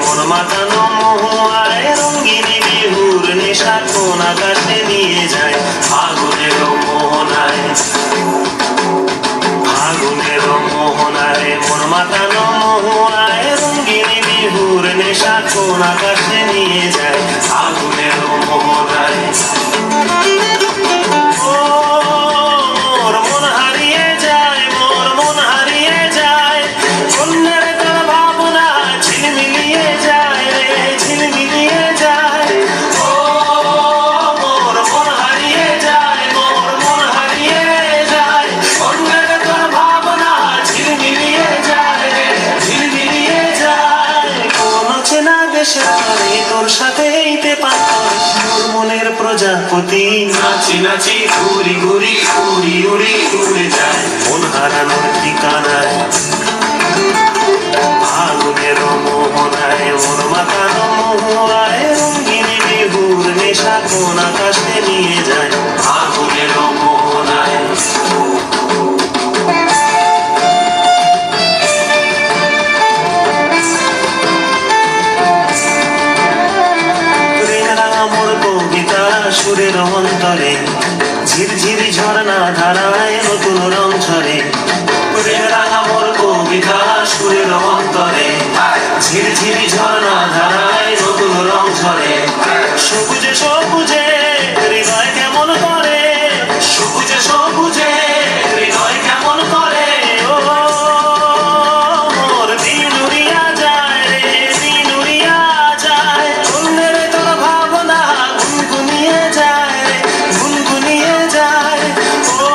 মন মাতানো মহুয়ায় রঙ্গিনী বিহুর নেশা কোন আকাশে নিয়ে যায় ফাগুনের মোহনায়, ফাগুনের মোহনায় মন মাতানো মহুয়ায় রঙ্গিনী বিহুর নেশা কোন আকাশে নিয়ে যায় ফাগুনের মোহনায়। তোর সাথে এইতে পাতাম তোর মনের প্রজাপতি, নাচি নাচি ঘুরি ঘুরি উড়ি উড়ি উড়ে যায় মন হারানোর ঠিকানায় ফাগুনের মোহনায় মন মাতানো মহুয়ায় রঙ্গিনী বিহুর নেশা কোন আকাশে নিয়ে যায় ফাগুনের মোহনায়। সুরের অন্তরে ঝিরঝিরি ঝর্ণা ধারায় নতুন রং ঝরে, মোর কবিতা সুরের অন্তরে ঝিরঝিরি ঝর্ণা ধারায় নতুন রং ঝরে। সবুজে সবুজে হৃদয় কেমন করে, সবুজে সবুজে হৃদয় কেমন করে, ও মোর দিন উড়িয়া যায় রে দিন উড়িয়া যায়, অন্যের তোর ভাবনা গুনগুনিয়ে যায় গুনগুনিয়ে যায়, ও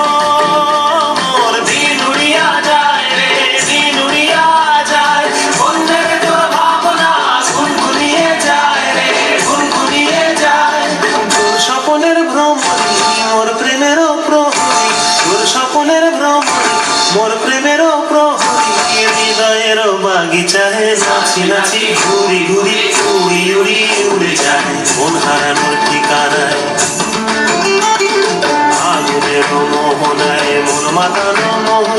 মোর দিন উড়িয়া যায় রে দিন উড়িয়া যায়, অন্যের তোর ভাবনা গুনগুনিয়ে যায় রে গুনগুনিয়ে যায়। তোর স্বপনের ভ্রমণী মোর প্রেমেরও প্রহরী, তোর স্বপনের ভ্রমণী মোর প্রেমেরও প্রহরী, হৃদয়ের বাগিচায় নাচি নাচি ঘুরি ঘুরি উড়ি উড়ি উড়ে যায় মন হারানোর ঠিকানায় ফাগুনের মোহনায় মন মাতানো মোহ